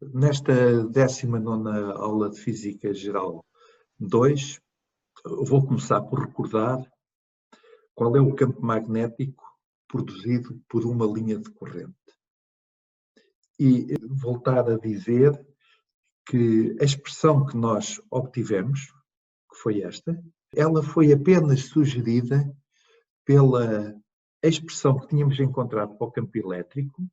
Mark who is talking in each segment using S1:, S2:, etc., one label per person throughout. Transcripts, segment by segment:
S1: Nesta 19ª aula de Física Geral 2, vou começar por recordar qual é o campo magnético produzido por uma linha de corrente. E voltar a dizer que a expressão que nós obtivemos, que foi esta, ela foi apenas sugerida pela expressão que tínhamos encontrado para o campo elétrico,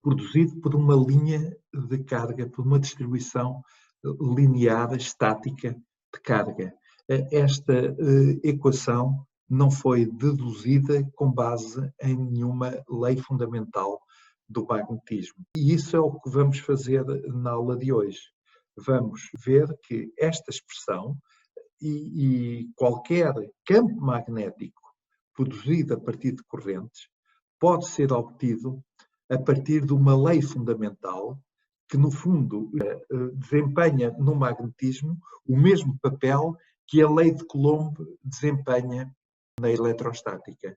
S1: produzido por uma linha de carga, por uma distribuição linear, estática de carga. Esta equação não foi deduzida com base em nenhuma lei fundamental do magnetismo. E isso é o que vamos fazer na aula de hoje. Vamos ver que esta expressão e qualquer campo magnético produzido a partir de correntes pode ser obtido a partir de uma lei fundamental que, no fundo, desempenha no magnetismo o mesmo papel que a lei de Coulomb desempenha na eletrostática.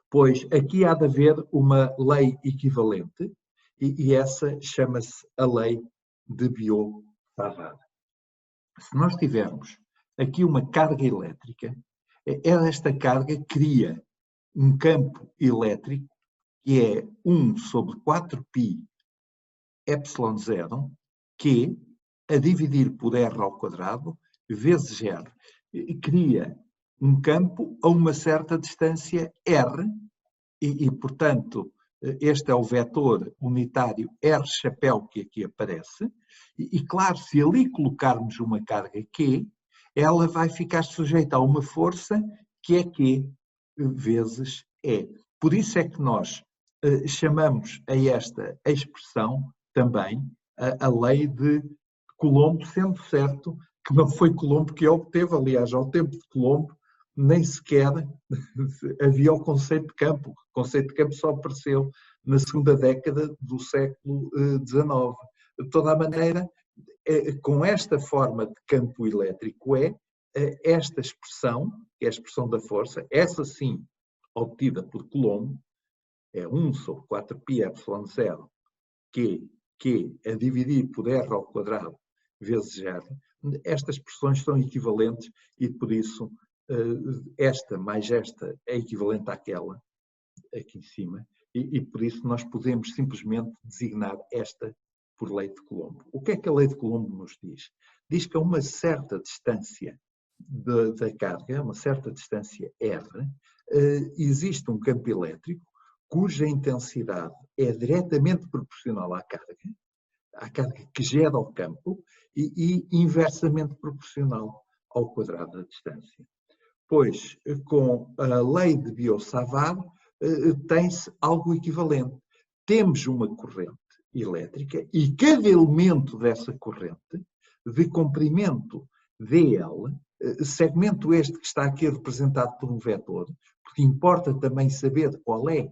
S1: Pois aqui há de haver uma lei equivalente e essa chama-se a lei de Biot-Savart. Se nós tivermos aqui uma carga elétrica, esta carga cria um campo elétrico que é 1 sobre 4π epsilon 0, Q, a dividir por R ao quadrado, vezes R. E cria um campo a uma certa distância R, portanto, este é o vetor unitário R chapéu que aqui aparece, e claro, se ali colocarmos uma carga Q, ela vai ficar sujeita a uma força que é Q vezes E. Por isso é que nós chamamos a esta expressão também a lei de Coulomb, sendo certo que não foi Coulomb que a obteve. Aliás, ao tempo de Coulomb nem sequer havia o conceito de campo. O conceito de campo só apareceu na segunda década do século XIX. De toda a maneira, com esta forma de campo elétrico esta expressão, que é a expressão da força, essa sim obtida por Coulomb, é 1 sobre 4π epsilon 0, Q a dividir por R ao quadrado vezes R. Estas expressões são equivalentes e, por isso, esta mais esta é equivalente àquela, aqui em cima, e por isso nós podemos simplesmente designar esta por lei de Coulomb. O que é que a lei de Coulomb nos diz? Diz que a uma certa distância da carga, uma certa distância R, existe um campo elétrico cuja intensidade é diretamente proporcional à carga que gera o campo e inversamente proporcional ao quadrado da distância. Pois, com a lei de Biot-Savart, tem-se algo equivalente. Temos uma corrente elétrica e cada elemento dessa corrente, de comprimento dl, segmento este que está aqui representado por um vetor, porque importa também saber qual é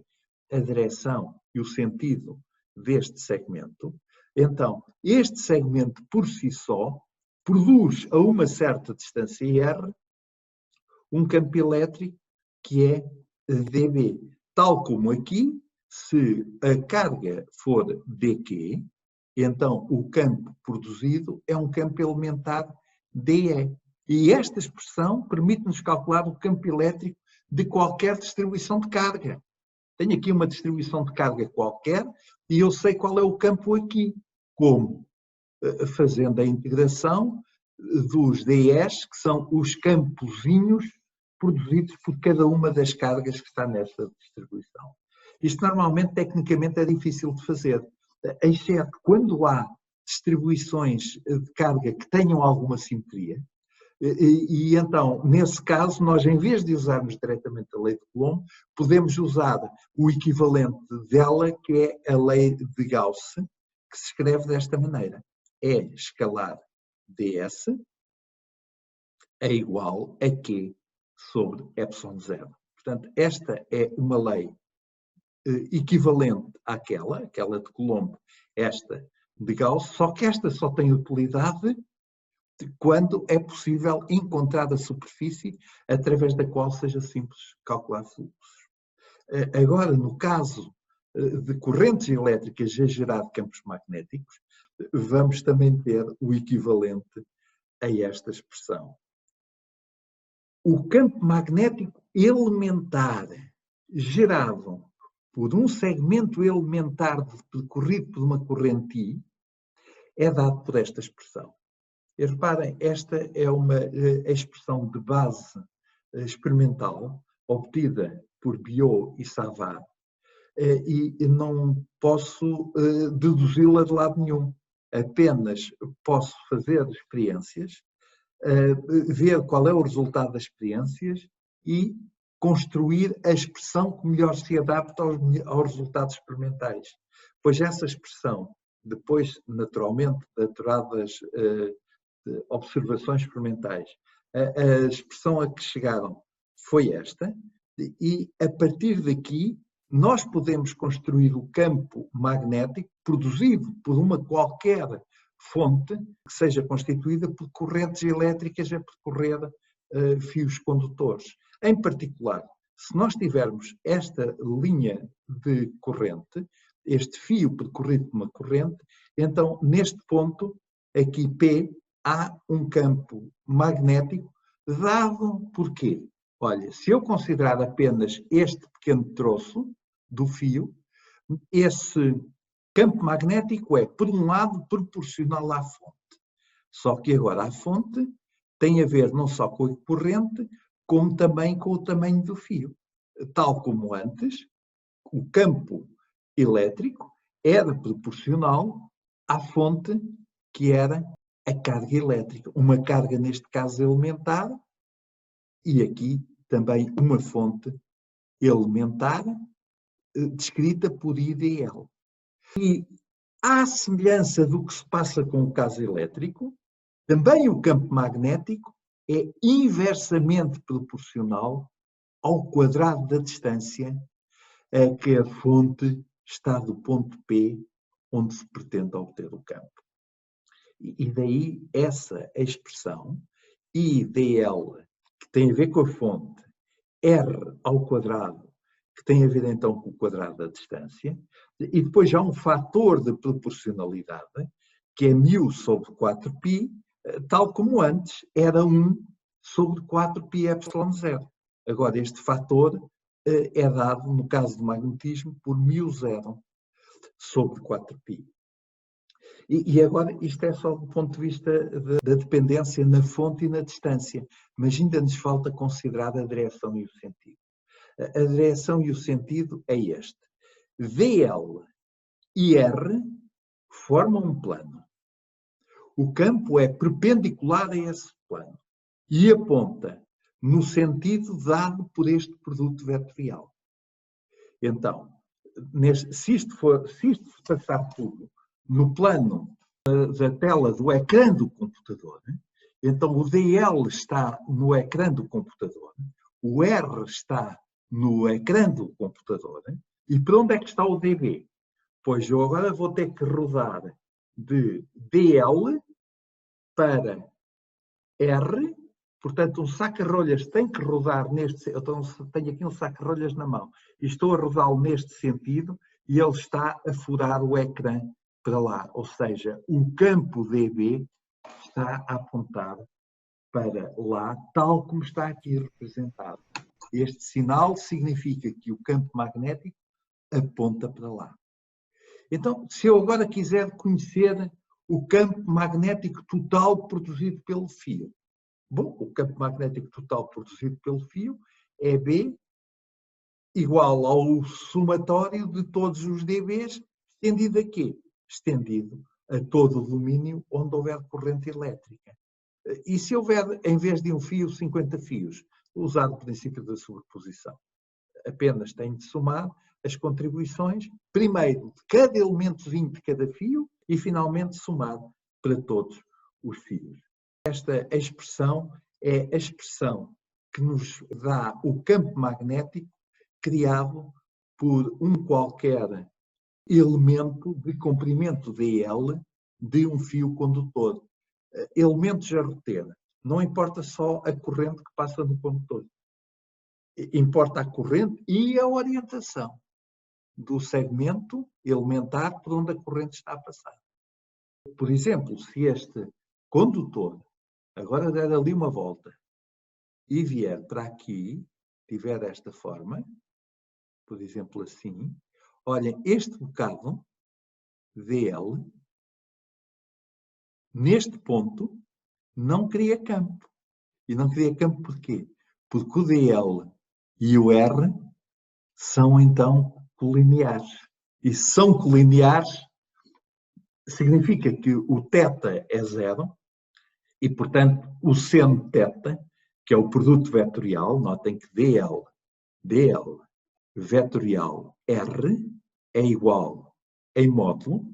S1: a direção e o sentido deste segmento. Então, este segmento por si só produz a uma certa distância R um campo elétrico que é dB. Tal como aqui, se a carga for dQ, então o campo produzido é um campo elementar dE. E esta expressão permite-nos calcular o campo elétrico de qualquer distribuição de carga. Tenho aqui uma distribuição de carga qualquer e eu sei qual é o campo aqui. Como? Fazendo a integração dos dEs, que são os campozinhos produzidos por cada uma das cargas que está nesta distribuição. Isto normalmente, tecnicamente, é difícil de fazer, exceto quando há distribuições de carga que tenham alguma simetria. E então, nesse caso, nós, em vez de usarmos diretamente a lei de Coulomb, podemos usar o equivalente dela, que é a lei de Gauss, que se escreve desta maneira. E escalar ds é igual a Q sobre epsilon 0. Portanto, esta é uma lei equivalente àquela de Coulomb, esta de Gauss, só que esta só tem utilidade quando é possível encontrar a superfície através da qual seja simples calcular fluxos. Agora, no caso de correntes elétricas a gerar campos magnéticos, vamos também ter o equivalente a esta expressão. O campo magnético elementar gerado por um segmento elementar percorrido por uma corrente I é dado por esta expressão. E reparem, esta é uma expressão de base experimental obtida por Biot e Savart e não posso deduzi-la de lado nenhum. Apenas posso fazer experiências, ver qual é o resultado das experiências e construir a expressão que melhor se adapta aos resultados experimentais. Pois essa expressão, depois, naturalmente, de aturadas observações experimentais, a expressão a que chegaram foi esta, e a partir daqui nós podemos construir o campo magnético produzido por uma qualquer fonte que seja constituída por correntes elétricas a percorrer fios condutores. Em particular, se nós tivermos esta linha de corrente, este fio percorrido por uma corrente, então neste ponto, aqui P, há um campo magnético dado por quê? Olha, se eu considerar apenas este pequeno troço do fio, esse campo magnético é, por um lado, proporcional à fonte. Só que agora a fonte tem a ver não só com a corrente, como também com o tamanho do fio. Tal como antes, o campo elétrico era proporcional à fonte que era a carga elétrica. Uma carga, neste caso, elementar, e aqui também uma fonte elementar, descrita por IDL. E, à semelhança do que se passa com o caso elétrico, também o campo magnético é inversamente proporcional ao quadrado da distância a que a fonte está do ponto P, onde se pretende obter o campo. E daí essa expressão IDL, que tem a ver com a fonte, R ao quadrado, que tem a ver então com o quadrado da distância, e depois já um fator de proporcionalidade, que é μ sobre 4π, tal como antes era 1 sobre 4πε0. Agora, este fator é dado, no caso do magnetismo, por μ0 sobre 4π. E agora, isto é só do ponto de vista da dependência na fonte e na distância, mas ainda nos falta considerar a direção e o sentido. A direção e o sentido é este. VL e R formam um plano. O campo é perpendicular a esse plano e aponta no sentido dado por este produto vetorial. Então, se isto passar tudo no plano da tela do ecrã do computador, então o DL está no ecrã do computador, o R está no ecrã do computador, e por onde é que está o DB? Pois eu agora vou ter que rodar de DL para R, portanto um saca-rolhas tem que rodar neste, então tenho aqui um saca-rolhas na mão, e estou a rodá-lo neste sentido, e ele está a furar o ecrã para lá, ou seja, o campo DB está a apontar para lá, tal como está aqui representado. Este sinal significa que o campo magnético aponta para lá. Então, se eu agora quiser conhecer o campo magnético total produzido pelo fio, bom, o campo magnético total produzido pelo fio é B igual ao somatório de todos os dBs, estendido a quê? Estendido a todo o domínio onde houver corrente elétrica. E se houver, em vez de um fio, 50 fios, usar o princípio da sobreposição? Apenas tenho de somar as contribuições, primeiro de cada elementozinho de cada fio e finalmente somar para todos os fios. Esta expressão é a expressão que nos dá o campo magnético criado por um qualquer elemento de comprimento dl de um fio condutor. Elementos a reter. Não importa só a corrente que passa no condutor. Importa a corrente e a orientação do segmento elementar por onde a corrente está a passar. Por exemplo, se este condutor agora der ali uma volta e vier para aqui, tiver esta forma, por exemplo assim, olhem, este bocado dele, neste ponto, não cria campo. E não cria campo porquê? Porque o DL e o R são então colineares. E se são colineares, significa que o θ é zero e, portanto, o seno θ, que é o produto vetorial, notem que DL vetorial R é igual em módulo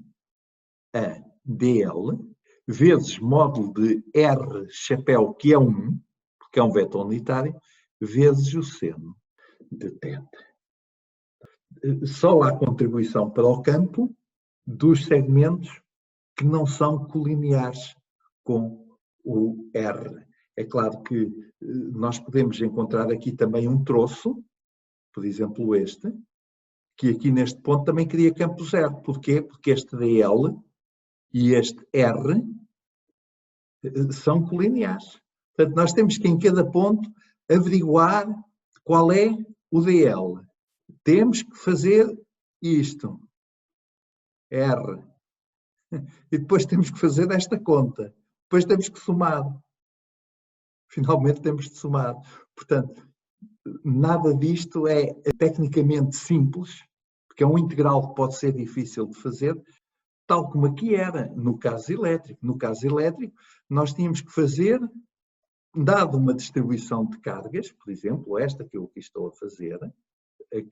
S1: a DL vezes módulo de R chapéu, que é 1, porque é um vetor unitário, vezes o seno de θ. Só há contribuição para o campo dos segmentos que não são colineares com o R. É claro que nós podemos encontrar aqui também um troço, por exemplo este, que aqui neste ponto também cria campo zero. Porquê? Porque este DL e este R são colineares. Portanto, nós temos que em cada ponto averiguar qual é o DL. Temos que fazer isto, R. E depois temos que fazer esta conta. Depois temos que somar. Finalmente temos de somar. Portanto, nada disto é tecnicamente simples, porque é um integral que pode ser difícil de fazer, tal como aqui era no caso elétrico. No caso elétrico, nós tínhamos que fazer, dado uma distribuição de cargas, por exemplo, esta que eu aqui estou a fazer,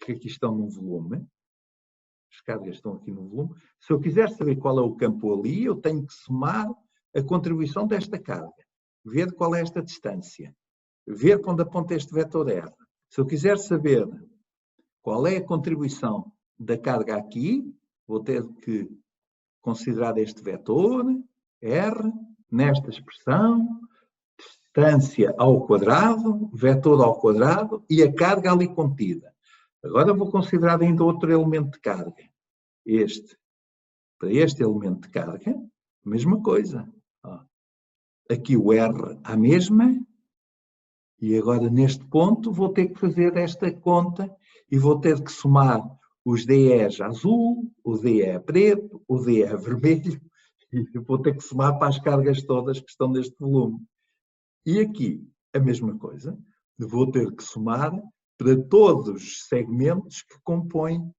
S1: que aqui estão no volume, as cargas estão aqui no volume, se eu quiser saber qual é o campo ali, eu tenho que somar a contribuição desta carga, ver qual é esta distância, ver quando aponta este vetor R. Se eu quiser saber qual é a contribuição da carga aqui, vou ter que considerar este vetor R nesta expressão, distância ao quadrado, vetor ao quadrado e a carga ali contida. Agora vou considerar ainda outro elemento de carga. Este. Para este elemento de carga, a mesma coisa. Aqui o R a mesma. E agora neste ponto vou ter que fazer esta conta e vou ter que somar os DEs azul, o DE preto, o DE vermelho e vou ter que somar para as cargas todas que estão neste volume. E aqui a mesma coisa. Vou ter que somar para todos os segmentos que compõem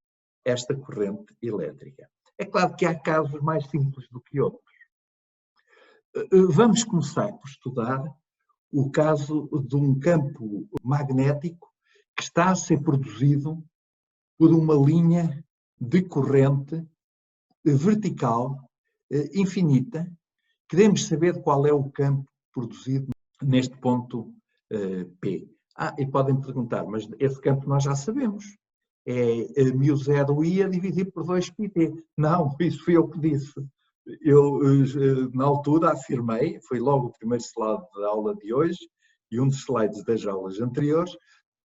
S1: esta corrente elétrica. É claro que há casos mais simples do que outros. Vamos começar por estudar o caso de um campo magnético que está a ser produzido por uma linha de corrente vertical infinita. Queremos saber qual é o campo produzido neste ponto P. E podem perguntar, mas esse campo nós já sabemos. É μ0i a dividir por 2πt. Não, isso foi eu que disse. Eu, na altura, afirmei, foi logo o primeiro slide da aula de hoje e um dos slides das aulas anteriores,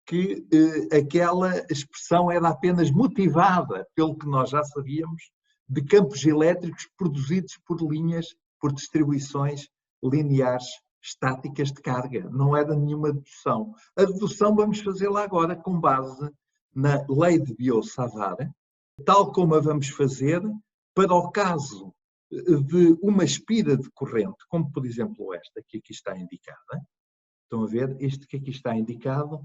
S1: que aquela expressão era apenas motivada pelo que nós já sabíamos de campos elétricos produzidos por linhas, por distribuições lineares estáticas de carga. Não era nenhuma dedução. A dedução vamos fazê-la agora com base na lei de Biot-Savart, tal como a vamos fazer para o caso de uma espira de corrente, como por exemplo esta que aqui está indicada. Estão a ver? Este que aqui está indicado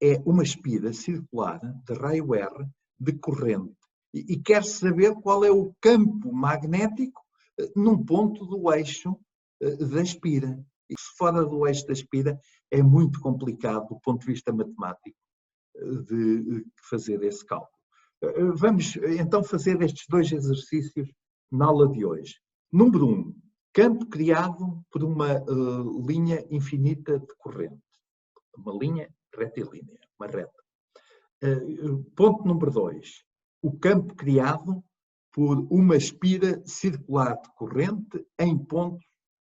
S1: é uma espira circular de raio R de corrente e quer saber qual é o campo magnético num ponto do eixo da espira. E se fora do eixo da espira é muito complicado do ponto de vista matemático de fazer esse cálculo. Vamos então fazer estes dois exercícios na aula de hoje. Número 1. Campo criado por uma linha infinita de corrente. Uma linha retilínea, uma reta. Ponto número 2. O campo criado por uma espira circular de corrente em pontos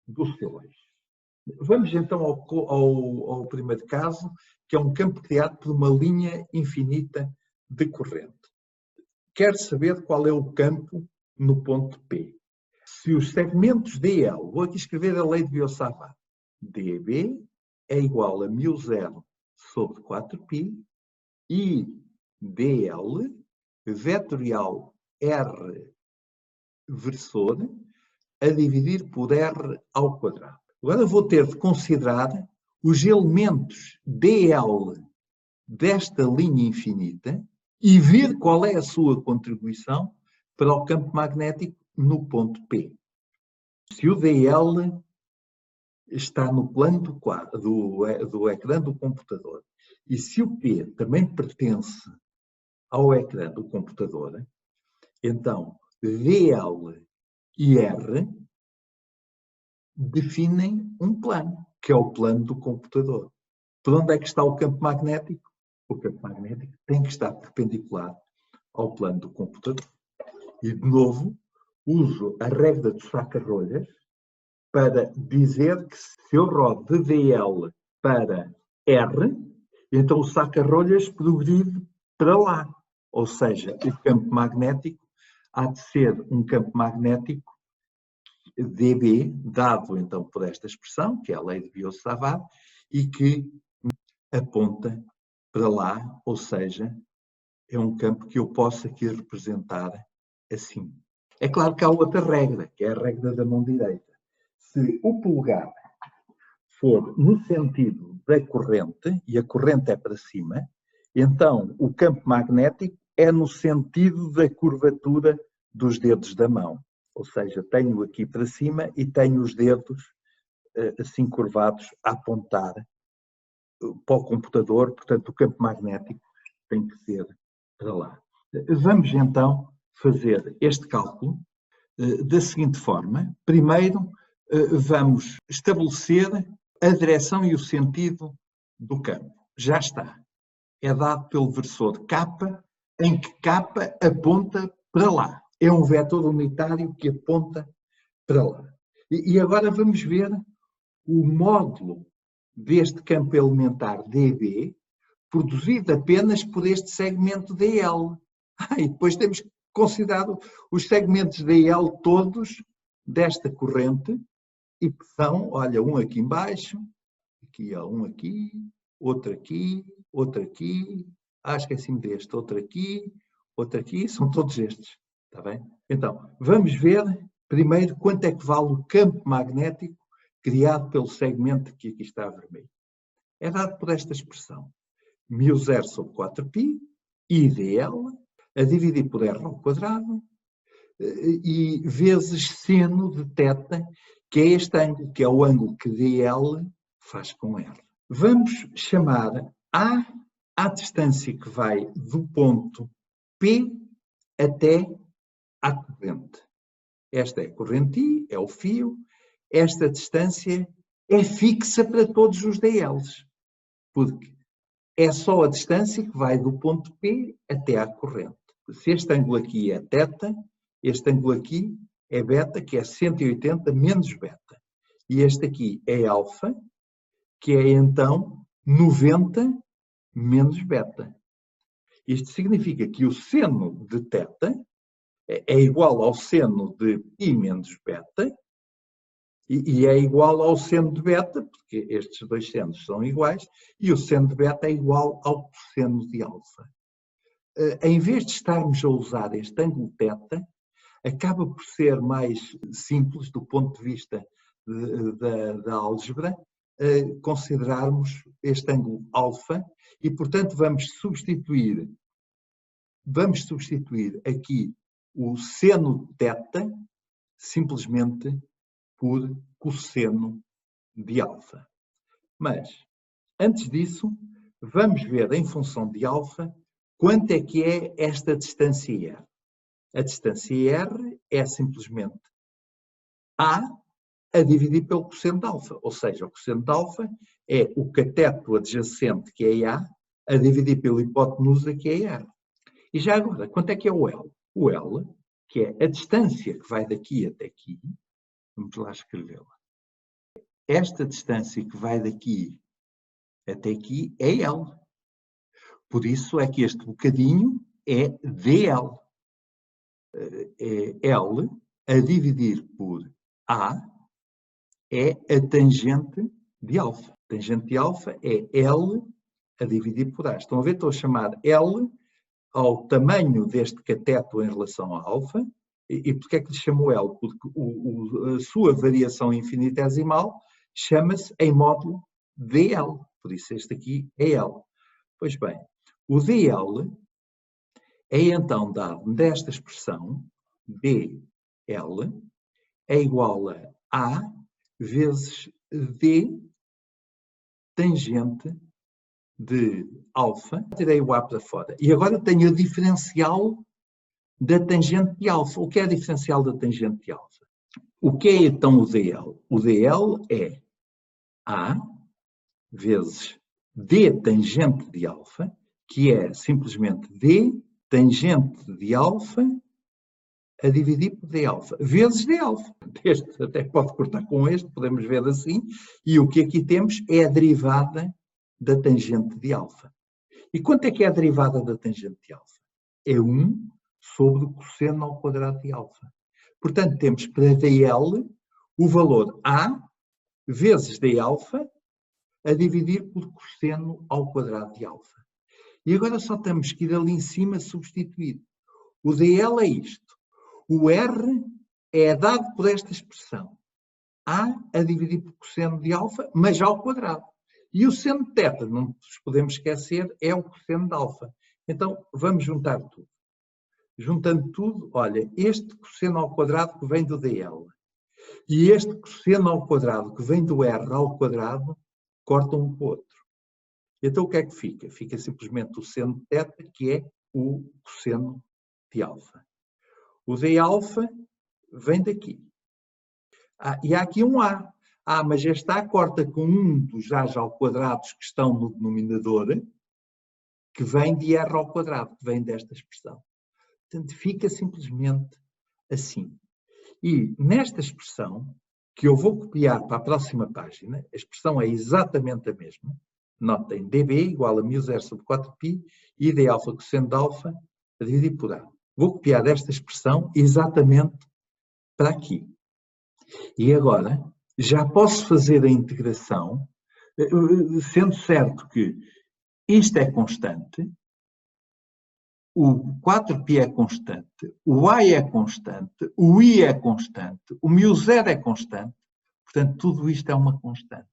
S1: do seu eixo. Vamos então ao primeiro caso, que é um campo criado por uma linha infinita de corrente. Quero saber qual é o campo no ponto P. Se os segmentos DL, vou aqui escrever a lei de Biot-Savart, DB é igual a μ0 sobre 4π e DL vetorial R versor a dividir por R ao quadrado. Agora vou ter de considerar os elementos DL desta linha infinita e ver qual é a sua contribuição para o campo magnético no ponto P. Se o DL está no plano do ecrã do computador e se o P também pertence ao ecrã do computador, então DL e R definem um plano, que é o plano do computador. Por onde é que está o campo magnético? O campo magnético tem que estar perpendicular ao plano do computador. E, de novo, uso a regra do saca-rolhas para dizer que se eu rodo de DL para R, então o saca-rolhas progride para lá. Ou seja, o campo magnético há de ser um campo magnético dB, dado então por esta expressão, que é a lei de Biot-Savart, e que aponta para lá, ou seja, é um campo que eu posso aqui representar assim. É claro que há outra regra, que é a regra da mão direita. Se o polegar for no sentido da corrente, e a corrente é para cima, então o campo magnético é no sentido da curvatura dos dedos da mão. Ou seja, tenho aqui para cima e tenho os dedos assim curvados a apontar para o computador, portanto o campo magnético tem que ser para lá. Vamos então fazer este cálculo da seguinte forma. Primeiro, vamos estabelecer a direção e o sentido do campo. Já está. É dado pelo versor K, em que K aponta para lá. É um vetor unitário que aponta para lá. E agora vamos ver o módulo deste campo elementar dB produzido apenas por este segmento DL. E depois temos que considerar os segmentos DL todos desta corrente e que são, olha, um aqui embaixo, aqui, ó, um aqui, outro aqui, esqueci-me deste, outro aqui, são todos estes, está bem? Então, vamos ver primeiro quanto é que vale o campo magnético criado pelo segmento que aqui está vermelho. É dado por esta expressão, μ0 sobre 4π, IDL, a dividir por R ao quadrado, e vezes seno de θ, que é este ângulo, que é o ângulo que DL faz com R. Vamos chamar A à distância que vai do ponto P até à corrente. Esta é a corrente I, é o fio. Esta distância é fixa para todos os DLs, porque é só a distância que vai do ponto P até à corrente. Se este ângulo aqui é θ, este ângulo aqui é beta, que é 180 menos beta. E este aqui é alfa, que é então 90 menos beta. Isto significa que o seno de θ é igual ao seno de π menos beta e é igual ao seno de beta, porque estes dois senos são iguais, e o seno de beta é igual ao cosseno de alfa. Em vez de estarmos a usar este ângulo θ, acaba por ser mais simples do ponto de vista da álgebra, considerarmos este ângulo alfa e, portanto, vamos substituir aqui o seno θ simplesmente por cosseno de alfa. Mas, antes disso, vamos ver em função de alfa quanto é que é esta distância R. A distância R é simplesmente A a dividir pelo cosseno de alfa. Ou seja, o cosseno de alfa é o cateto adjacente, que é a dividir pela hipotenusa, que é R. E já agora, quanto é que é o L? O L, que é a distância que vai daqui até aqui, vamos lá escrevê-la. Esta distância que vai daqui até aqui é L. Por isso é que este bocadinho é DL. É L a dividir por A é a tangente de alfa. A tangente de alfa é L a dividir por A. Estão a ver? Estou a chamar L ao tamanho deste cateto em relação a alfa. E porquê é que lhe chamo L? Porque a sua variação infinitesimal chama-se em módulo dl. Por isso este aqui é L. Pois bem, o dl é então dado desta expressão, dl é igual a A vezes D tangente de alfa. Tirei o A para fora. E agora tenho a diferencial da tangente de alfa. O que é a diferencial da tangente de alfa? O que é então o dl? O dl é A vezes D tangente de alfa, que é simplesmente D tangente de alfa a dividir por D alfa, vezes D alfa. Este até pode cortar com este, podemos ver assim, e o que aqui temos é a derivada da tangente de alfa. E quanto é que é a derivada da tangente de alfa? É 1 sobre o cosseno ao quadrado de alfa. Portanto, temos para dl o valor A vezes D alfa a dividir por cosseno ao quadrado de alfa. E agora só temos que ir ali em cima substituir. O dl é isto. O R é dado por esta expressão. A a dividir por cosseno de alfa, mas ao quadrado. E o seno de θ, não nos podemos esquecer, é o cosseno de alfa. Então, vamos juntar tudo. Juntando tudo, olha, este cosseno ao quadrado que vem do dl e este cosseno ao quadrado que vem do R ao quadrado, cortam um com o outro. Então, o que é que fica? Fica simplesmente o seno de θ, que é o cosseno de alfa. O d alfa vem daqui. E há aqui um A. Mas este A corta com um dos A's ao quadrados que estão no denominador, que vem de R ao quadrado, que vem desta expressão. Portanto, fica simplesmente assim. E nesta expressão, que eu vou copiar para a próxima página, a expressão é exatamente a mesma. Notem, dB igual a μ0 sobre 4π e d alfa cosseno de alfa a dividir por A. Vou copiar esta expressão exatamente para aqui. E agora, já posso fazer a integração, sendo certo que isto é constante, o 4π é constante, o A é constante, o I é constante, o μ0 é constante, portanto, tudo isto é uma constante.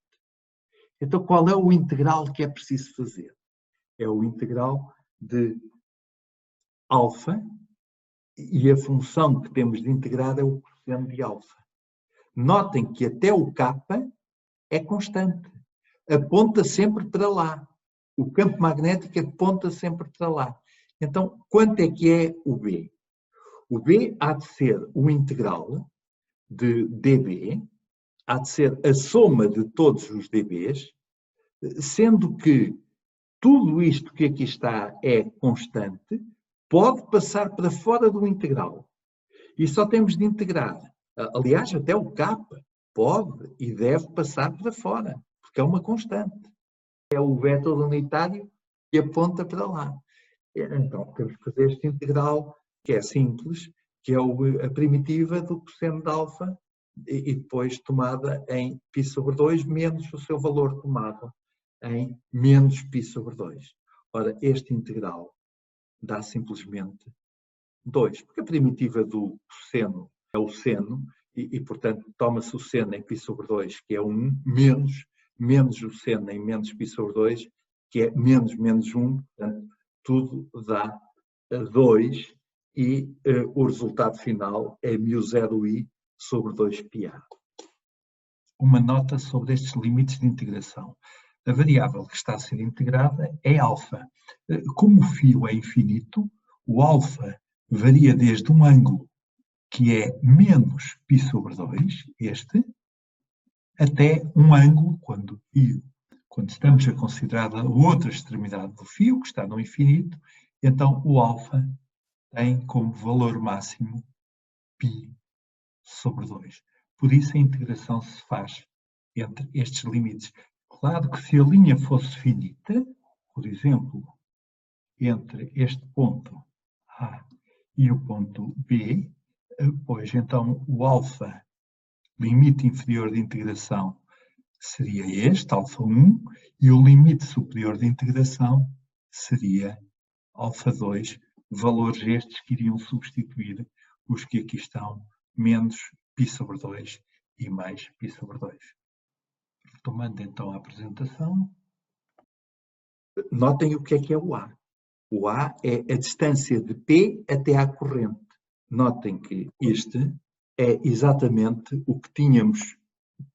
S1: Então, qual é o integral que é preciso fazer? É o integral de alfa, e a função que temos de integrar é o cosseno de alfa. Notem que até o K é constante. Aponta sempre para lá. O campo magnético aponta sempre para lá. Então, quanto é que é o B? O B há de ser o integral de dB, há de ser a soma de todos os dBs, sendo que tudo isto que aqui está é constante, pode passar para fora do integral. E só temos de integrar. Aliás, até o K pode e deve passar para fora, porque é uma constante. É o vetor unitário que aponta para lá. Então, temos que fazer este integral, que é simples, que é a primitiva do cosseno de alfa, e depois tomada em π sobre 2, menos o seu valor tomado em menos π sobre 2. Ora, este integral dá simplesmente 2, porque a primitiva do cosseno é o seno, e portanto, toma-se o seno em π sobre 2, que é 1, menos o seno em menos π sobre 2, que é menos 1, portanto, tudo dá 2, e o resultado final é μ0i sobre 2πa. Uma nota sobre estes limites de integração. A variável que está a ser integrada é alfa. Como o fio é infinito, o alfa varia desde um ângulo que é menos π sobre 2, este, até um ângulo, quando estamos a considerar a outra extremidade do fio, que está no infinito, então o alfa tem como valor máximo π sobre 2. Por isso a integração se faz entre estes limites. Claro que se a linha fosse finita, por exemplo, entre este ponto A e o ponto B, Pois, então, o alfa, limite inferior de integração, seria este, alfa 1, e o limite superior de integração seria alfa 2, valores estes que iriam substituir os que aqui estão, menos π sobre 2 e mais π sobre 2. Retomando então a apresentação. Notem o que é o A. O A é a distância de P até à corrente. Notem que este é exatamente o que tínhamos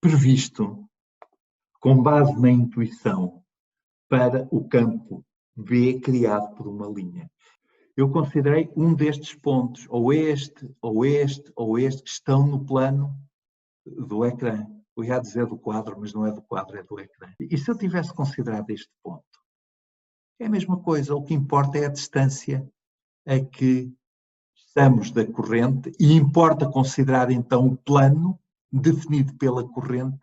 S1: previsto com base na intuição para o campo B criado por uma linha. Eu considerei um destes pontos, ou este, ou este, ou este, que estão no plano do ecrã. Eu ia dizer do quadro, mas não é do quadro, é do ecrã. E se eu tivesse considerado este ponto? É a mesma coisa, o que importa é a distância a que estamos da corrente e importa considerar então o plano definido pela corrente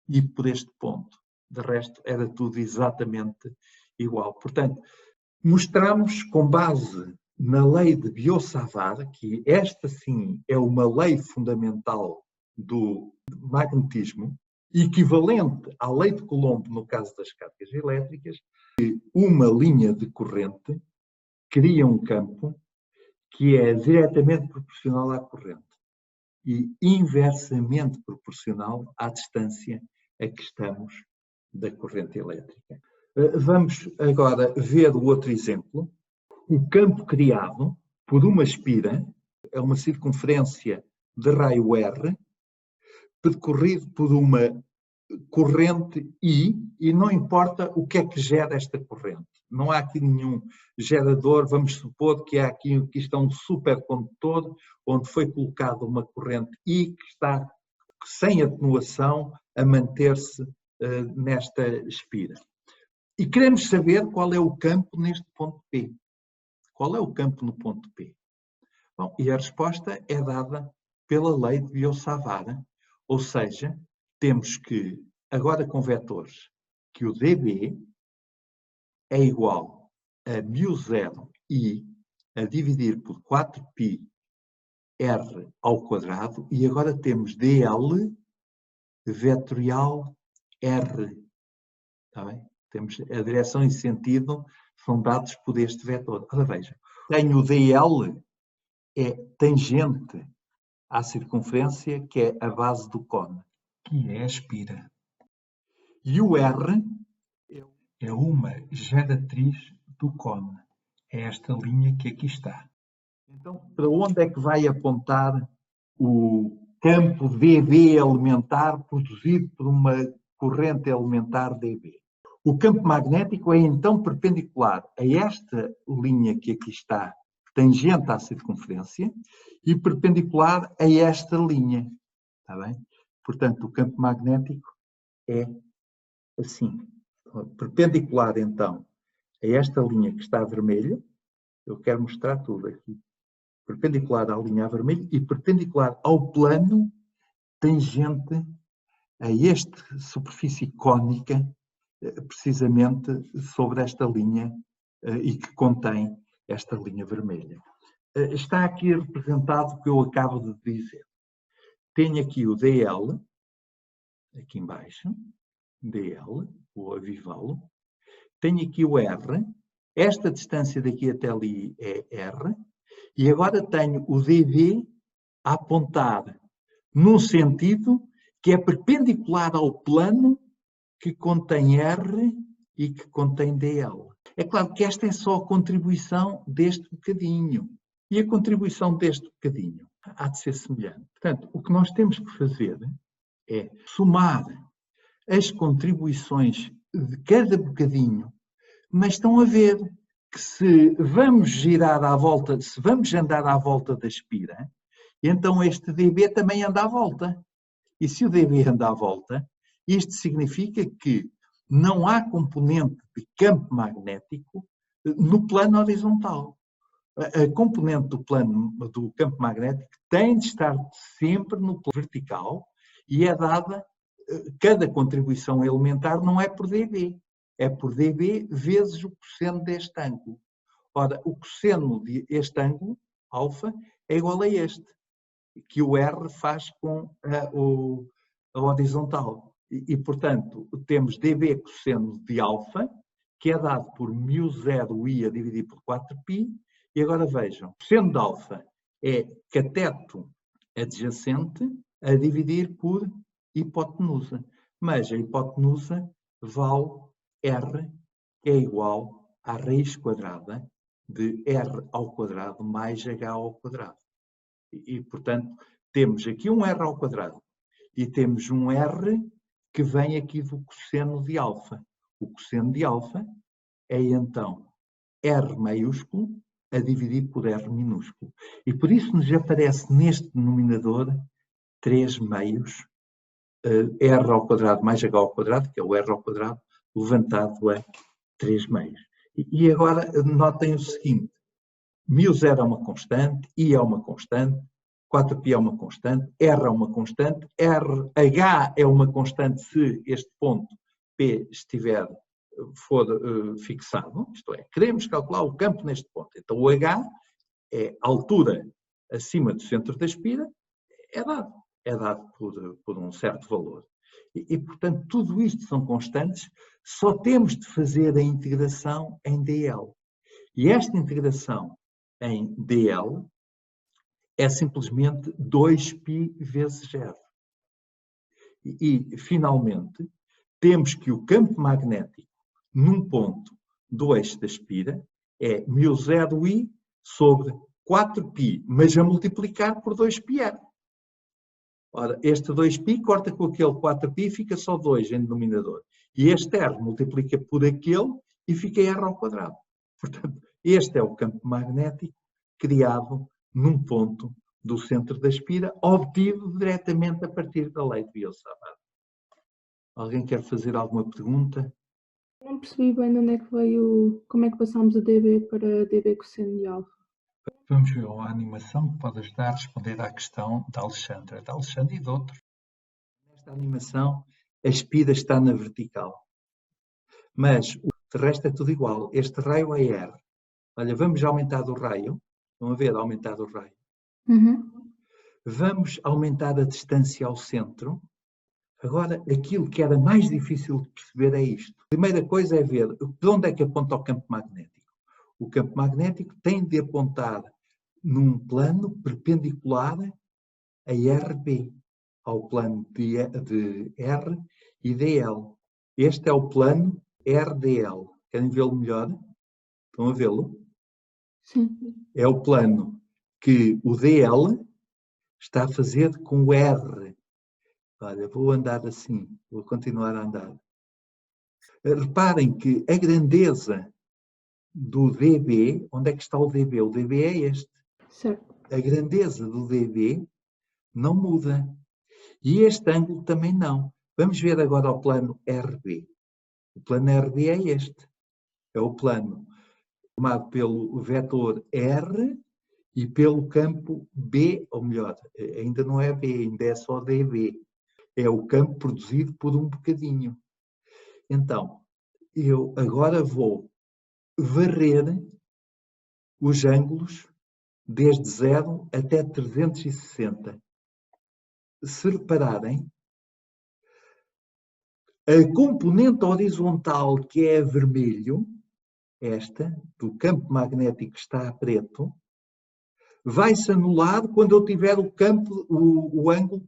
S1: e por este ponto. De resto, era tudo exatamente igual. Portanto, mostramos com base na lei de Biot-Savart, que esta sim é uma lei fundamental do magnetismo, equivalente à lei de Coulomb no caso das cargas elétricas, que uma linha de corrente cria um campo que é diretamente proporcional à corrente e inversamente proporcional à distância a que estamos da corrente elétrica. Vamos agora ver o outro exemplo. O campo criado por uma espira é uma circunferência de raio R percorrido por uma corrente I, e não importa o que é que gera esta corrente. Não há aqui nenhum gerador, vamos supor que há aqui está um supercondutor onde foi colocada uma corrente I que está sem atenuação a manter-se nesta espira. E queremos saber qual é o campo neste ponto P. Qual é o campo no ponto P? Bom, e a resposta é dada pela lei de Biot-Savart, ou seja, temos que, agora com vetores, que o dB é igual a μ0i a dividir por 4π r ao quadrado, e agora temos dl vetorial r. Está bem? Temos a direção e sentido, são dados por este vetor. Ora, veja, tenho o dl, é tangente à circunferência, que é a base do cone, que é a espira. E o R é uma geratriz do cone. É esta linha que aqui está. Então, para onde é que vai apontar o campo dB elementar produzido por uma corrente elementar dB? O campo magnético é então perpendicular a esta linha que aqui está, tangente à circunferência, e perpendicular a esta linha. Está bem? Portanto, o campo magnético é assim. Perpendicular, então, a esta linha que está vermelha, eu quero mostrar tudo aqui. Perpendicular à linha vermelha e perpendicular ao plano tangente a esta superfície cônica, precisamente sobre esta linha e que contém esta linha vermelha. Está aqui representado o que eu acabo de dizer. Tenho aqui o DL, aqui embaixo, DL, vou avivá-lo. Tenho aqui o R, esta distância daqui até ali é R, e agora tenho o dB a apontar num sentido que é perpendicular ao plano que contém R e que contém DL. É claro que esta é só a contribuição deste bocadinho. E a contribuição deste bocadinho há de ser semelhante. Portanto, o que nós temos que fazer é somar as contribuições de cada bocadinho, mas estão a ver que se vamos girar à volta, se vamos andar à volta da espira, então este dB também anda à volta. E se o dB anda à volta, isto significa que não há componente de campo magnético no plano horizontal. A componente do plano do campo magnético tem de estar sempre no plano vertical e é dada, cada contribuição elementar não é por dB, é por dB vezes o cosseno deste ângulo. Ora, o cosseno deste ângulo, alfa, é igual a este. que o R faz com a horizontal. E, portanto, temos dB cosseno de alfa, que é dado por μ0i a dividir por 4π. E agora vejam, cosseno de alfa é cateto adjacente a dividir por hipotenusa. Mas a hipotenusa vale R, que é igual à raiz quadrada de R ao quadrado mais H ao quadrado. E, portanto, temos aqui um R ao quadrado e temos um R que vem aqui do cosseno de alfa. O cosseno de alfa é, então, R maiúsculo a dividir por R minúsculo. E por isso nos aparece neste denominador 3 meios, R ao quadrado mais H ao quadrado, que é o R ao quadrado, levantado a 3 meios. E agora notem o seguinte, μ0 é uma constante, I é uma constante, 4π é uma constante, R é uma constante, RH é uma constante se este ponto P for fixado, isto é, queremos calcular o campo neste ponto. Então o H é a altura acima do centro da espira, é dado por um certo valor. E, portanto, tudo isto são constantes, só temos de fazer a integração em DL. E esta integração em DL é simplesmente 2π vezes R. E, finalmente, temos que o campo magnético num ponto do eixo da espira é μ0i sobre 4π, mas a multiplicar por 2πr. Ora, este 2π corta com aquele 4π e fica só 2 em denominador. E este R multiplica por aquele e fica R ao quadrado. Portanto, este é o campo magnético criado num ponto do centro da espira, obtido diretamente a partir da lei de Biot-Savart. Alguém quer fazer alguma pergunta?
S2: Não percebi bem de onde é que veio, como é que passámos a dB para dB cosseno de alfa.
S1: Vamos ver uma animação que pode ajudar a responder à questão da Alexandra e de outros. Nesta animação, a espira está na vertical. Mas o resto é tudo igual. Este raio é R. Olha, vamos aumentar o raio. Estão a ver aumentar o raio?
S2: Uhum.
S1: Vamos aumentar a distância ao centro. Agora, aquilo que era mais difícil de perceber é isto. A primeira coisa é ver de onde é que aponta o campo magnético. O campo magnético tem de apontar num plano perpendicular a RB, ao plano de R e DL. Este é o plano RDL. Querem vê-lo melhor? Estão a vê-lo?
S2: Sim.
S1: É o plano que o DL está a fazer com o R. Olha, vou andar assim, vou continuar a andar. Reparem que a grandeza do dB, onde é que está o dB? O dB é este.
S2: Certo.
S1: A grandeza do dB não muda. E este ângulo também não. Vamos ver agora o plano RB. O plano RB é este. É o plano formado pelo vetor R e pelo campo B, ou melhor, ainda não é B, ainda é só dB. É o campo produzido por um bocadinho. Então, eu agora vou varrer os ângulos desde 0 até 360. Se repararem, a componente horizontal, que é a vermelho, esta, do campo magnético que está a preto, vai-se anular quando eu tiver o ângulo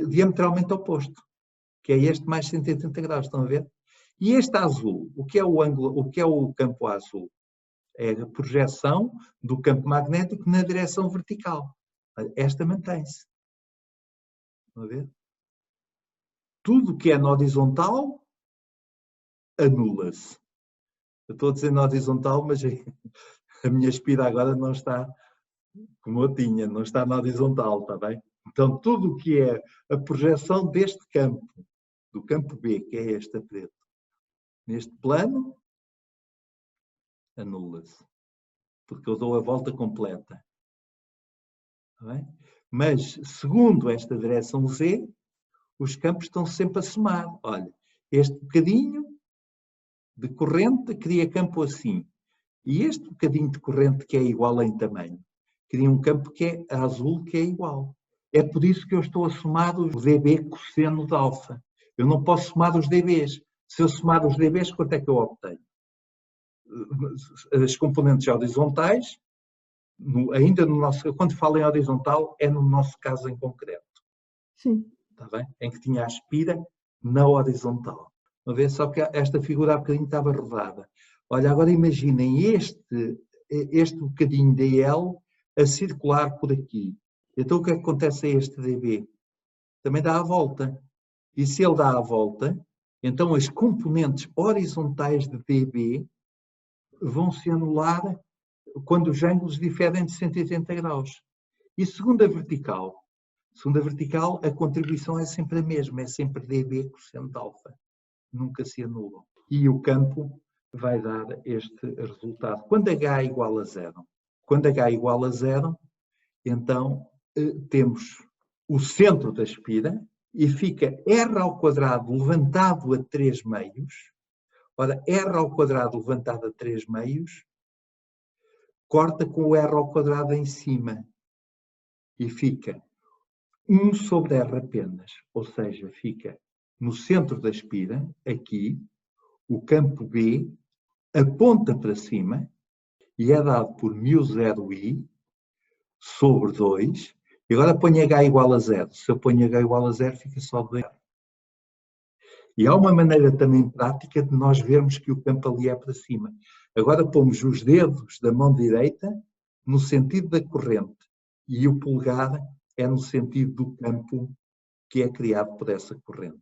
S1: diametralmente oposto, que é este mais 180 graus, estão a ver? E este azul, o que é o campo azul? É a projeção do campo magnético na direção vertical. Esta mantém-se. Estão a ver? Tudo que é na horizontal anula-se. Eu estou a dizer na horizontal, mas a minha espira agora não está como eu tinha, não está na horizontal, está bem? Então, tudo o que é a projeção deste campo, do campo B, que é este a preto, neste plano, anula-se. Porque eu dou a volta completa. Está bem? Mas, segundo esta direção Z, os campos estão sempre a somar. Olha, este bocadinho de corrente cria campo assim. E este bocadinho de corrente que é igual em tamanho. cria um campo que é azul, que é igual. É por isso que eu estou a somar o dB cosseno de alfa. Eu não posso somar os dBs. Se eu somar os dBs, quanto é que eu obtenho? As componentes horizontais, ainda no nosso, quando falo em horizontal, é no nosso caso em concreto.
S2: Sim.
S1: Está bem? Em que tinha a espira na horizontal. Uma vez só que esta figura há bocadinho estava rodada. Olha, agora imaginem este bocadinho de L a circular por aqui. Então o que é que acontece a este dB? Também dá a volta. E se ele dá a volta, então as componentes horizontais de dB vão se anular quando os ângulos diferem de 180 graus. E segundo a vertical, a contribuição é sempre a mesma, é sempre dB cosseno de alfa. Nunca se anulam. E o campo vai dar este resultado. Quando H é igual a zero, então temos o centro da espira e fica R ao quadrado levantado a 3 meios. Ora, R ao quadrado levantado a 3 meios corta com o R ao quadrado em cima e fica 1 sobre R apenas. Ou seja, fica no centro da espira, aqui, o campo B aponta para cima e é dado por μ0i sobre 2. E agora ponho H igual a 0. Se eu ponho H igual a 0, fica só 2R. E há uma maneira também prática de nós vermos que o campo ali é para cima. Agora pomos os dedos da mão direita no sentido da corrente e o polegar é no sentido do campo que é criado por essa corrente.